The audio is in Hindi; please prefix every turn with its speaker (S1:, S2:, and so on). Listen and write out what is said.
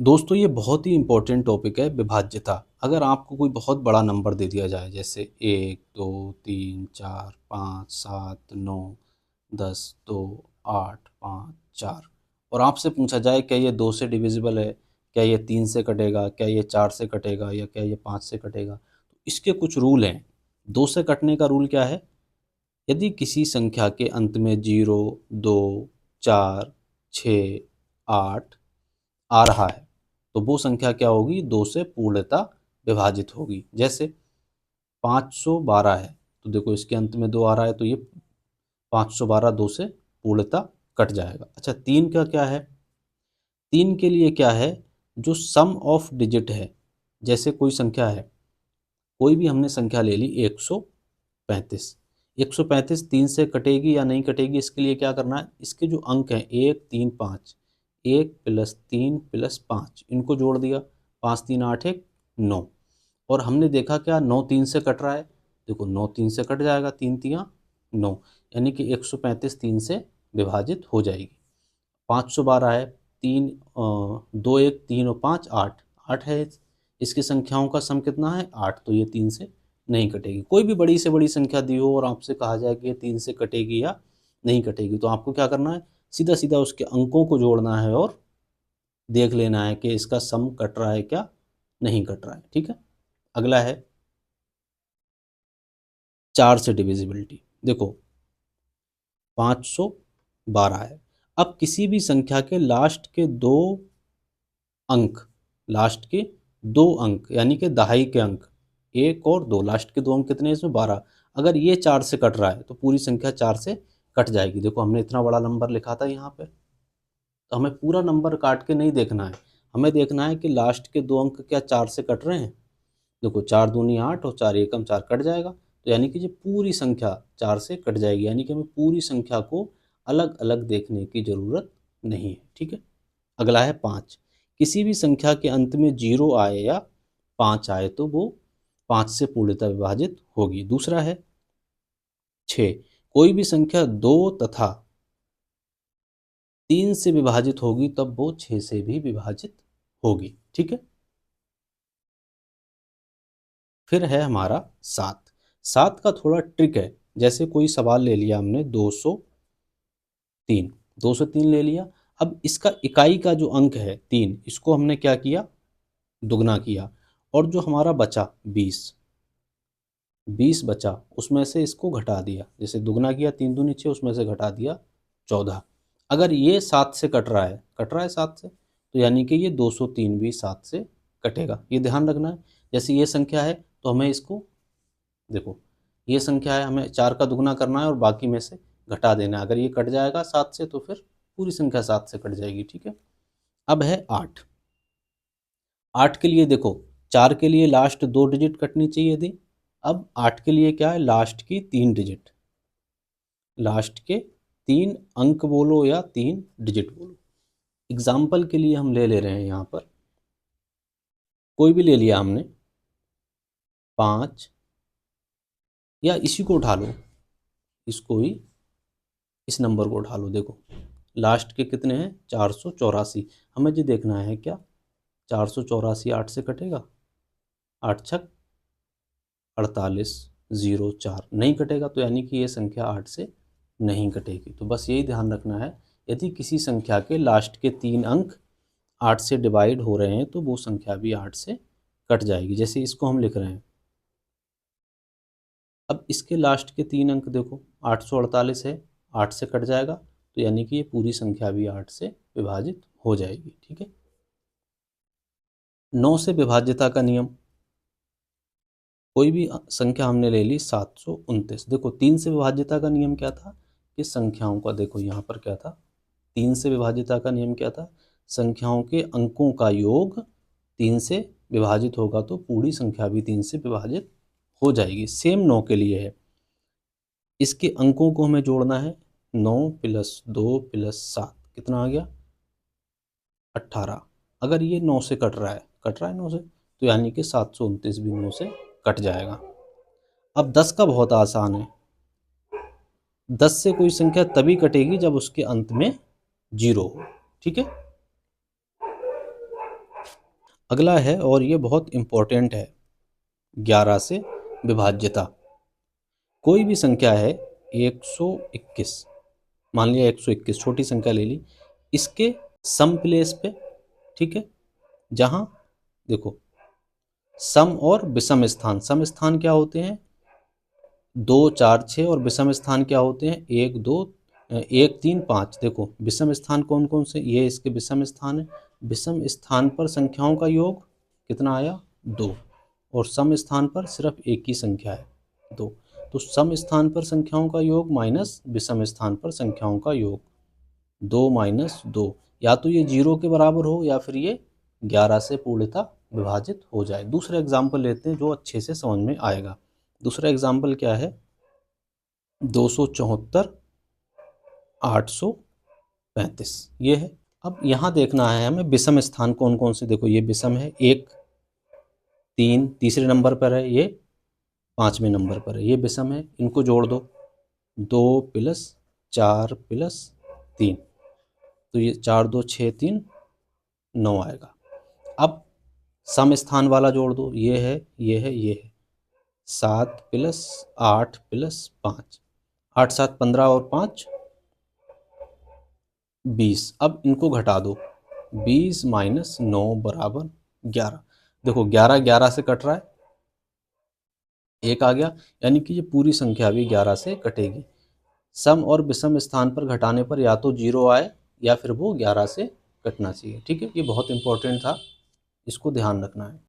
S1: दोस्तों ये बहुत ही इम्पोर्टेंट टॉपिक है विभाज्यता। अगर आपको कोई बहुत बड़ा नंबर दे दिया जाए जैसे 1, 2, 3, 4, 5, 7, 9, 10, 2, 8, 5, 4 और आपसे पूछा जाए क्या ये 2 से डिविजिबल है, क्या ये 3 से कटेगा, क्या ये 4 से कटेगा या क्या ये 5 से कटेगा। तो इसके कुछ रूल हैं। 2 से कटने का रूल क्या है? यदि किसी संख्या के अंत में 0, 2, 4, 6, 8 आ रहा है तो वो संख्या क्या होगी? 2 से पूर्णतः विभाजित होगी। जैसे 512 है तो देखो इसके अंत में 2 आ रहा है तो ये 512 2 से पूर्णतः कट जाएगा। अच्छा 3 का क्या है? 3 के लिए क्या है? जो सम ऑफ डिजिट है, जैसे कोई संख्या है, कोई भी हमने संख्या ले ली 135। 135 3 से कटेगी या नहीं कटेगी, इसके लिए क्या करना है? इसके जो अंक हैं 1 3 5, 1 प्लस 3 प्लस 5 इनको जोड़ दिया, 5 3 8 1 9। और हमने देखा क्या 9 3 से कट रहा है, देखो 9 3 से कट जाएगा, 3 तियाँ 9, यानी कि 135 3 से विभाजित हो जाएगी। 512 है, 3 2 1 3 और 5 8 8 है। इसकी संख्याओं का सम कितना है? 8, तो ये 3 से नहीं कटेगी। कोई भी बड़ी से बड़ी संख्या दी हो और आपसे कहा जाए कि ये 3 से कटेगी या नहीं कटेगी, तो आपको क्या करना है? सीधा सीधा उसके अंकों को जोड़ना है और देख लेना है कि इसका सम कट रहा है क्या नहीं कट रहा है। ठीक है, अगला है 4 से डिविजिबिलिटी। देखो 512 है। अब किसी भी संख्या के लास्ट के दो अंक यानी कि दहाई के अंक 1 और 2, लास्ट के 2 अंक कितने हैं इसमें? 12। अगर ये 4 से कट रहा है तो पूरी संख्या 4 से कट जाएगी। देखो हमने इतना बड़ा नंबर लिखा था यहाँ पे, तो हमें पूरा नंबर काट के नहीं देखना है, हमें देखना है कि लास्ट के 2 अंक क्या 4 से कट रहे हैं। देखो 4 दूनी 8 और 4 एकम 4 कट जाएगा, तो यानी कि ये पूरी संख्या 4 से कट जाएगी, यानी कि हमें पूरी संख्या को अलग अलग देखने की ज़रूरत नहीं है। ठीक है, अगला है 5। किसी भी संख्या के अंत में 0 आए या 5 आए तो वो 5 से पूर्णतः विभाजित होगी। दूसरा है 6। कोई भी संख्या 2 तथा 3 से विभाजित होगी तब वो 6 से भी विभाजित होगी। ठीक है, फिर है हमारा 7। 7 का थोड़ा ट्रिक है। जैसे कोई सवाल ले लिया हमने 203, 203 ले लिया। अब इसका इकाई का जो अंक है 3, इसको हमने क्या किया? दुगना किया। और जो हमारा बचा 20, 20 बचा, उसमें से इसको घटा दिया। जैसे दुगना किया 3 दूनी 6, उसमें से घटा दिया 14। अगर ये 7 से कट रहा है 7 से, तो यानी कि ये 203 भी 7 से कटेगा। ये ध्यान रखना है। जैसे ये संख्या है तो हमें इसको, देखो ये संख्या है, हमें 4 का दुगना करना है और बाकी में से घटा देना है। अगर ये कट जाएगा 7 से तो फिर पूरी संख्या 7 से कट जाएगी। ठीक है, अब है 8। 8 के लिए देखो 4 के लिए लास्ट 2 डिजिट कटनी चाहिए थी। अब 8 के लिए क्या है? लास्ट की 3 डिजिट, लास्ट के 3 अंक बोलो या 3 डिजिट बोलो। एग्जाम्पल के लिए हम ले रहे हैं यहाँ पर, कोई भी ले लिया हमने 5, या इसी को उठा लो, इसको ही, इस नंबर को उठा लो। देखो लास्ट के कितने हैं? 484। हमें ये देखना है क्या 484 8 से कटेगा? 8 छक 48, 0 4 नहीं कटेगा, तो यानी कि ये संख्या 8 से नहीं कटेगी। तो बस यही ध्यान रखना है, यदि किसी संख्या के लास्ट के 3 अंक 8 से डिवाइड हो रहे हैं तो वो संख्या भी 8 से कट जाएगी। जैसे इसको हम लिख रहे हैं, अब इसके लास्ट के 3 अंक देखो 848 है, 8 से कट जाएगा, तो यानी कि ये पूरी संख्या भी 8 से विभाजित हो जाएगी। ठीक है, 9 से विभाज्यता का नियम। कोई भी संख्या हमने ले ली 729। देखो 3 से विभाज्यता का नियम क्या था? कि संख्याओं का, देखो यहाँ पर क्या था, 3 से विभाज्यता का नियम क्या था? संख्याओं के अंकों का योग 3 से विभाजित होगा तो पूरी संख्या भी 3 से विभाजित हो जाएगी। सेम 9 के लिए है, इसके अंकों को हमें जोड़ना है। 9 प्लस 2 प्लस 7 कितना आ गया? 18। अगर ये 9 से कट रहा है 9 से, तो यानी कि 729 भी 9 से कट जाएगा। अब 10 का बहुत आसान है। 10 से कोई संख्या तभी कटेगी जब उसके अंत में 0 हो। ठीक है, अगला है और ये बहुत इम्पोर्टेंट है, 11 से विभाज्यता। कोई भी संख्या है 121, मान लिया 121 छोटी संख्या ले ली, इसके सम प्लेस पे, ठीक है, जहां देखो सम और विषम स्थान, सम स्थान क्या होते हैं 2 4 6 और विषम स्थान क्या होते हैं 1 2 1 3 5। देखो विषम स्थान कौन कौन से, ये इसके विषम स्थान है। विषम स्थान पर संख्याओं का योग कितना आया 2, और सम स्थान पर सिर्फ एक ही संख्या है 2। तो सम स्थान पर संख्याओं का योग माइनस विषम स्थान पर संख्याओं का योग, 2 माइनस 2, या तो ये 0 के बराबर हो या फिर ये 11 से पूर्णतः विभाजित हो जाए। दूसरा एग्जाम्पल लेते हैं जो अच्छे से समझ में आएगा। दूसरा एग्जाम्पल क्या है 274 835, ये है। अब यहाँ देखना है हमें विषम स्थान कौन कौन से। देखो ये विषम है, 1 3 तीसरे नंबर पर है, ये 5वें नंबर पर है, ये विषम है। इनको जोड़ दो, 2 प्लस 4 प्लस 3, तो ये 4 2 6 3 9 आएगा। अब सम स्थान वाला जोड़ दो, ये है ये है ये है, 7 प्लस 8 प्लस 5, 8 7 15 और 5 20। अब इनको घटा दो, 20 माइनस 9 बराबर 11। देखो 11 11 से कट रहा है, एक आ गया, यानी कि ये पूरी संख्या भी 11 से कटेगी। सम और विषम स्थान पर घटाने पर या तो 0 आए या फिर वो 11 से कटना चाहिए, ठीक है। ये बहुत इंपॉर्टेंट था, इसको ध्यान रखना है।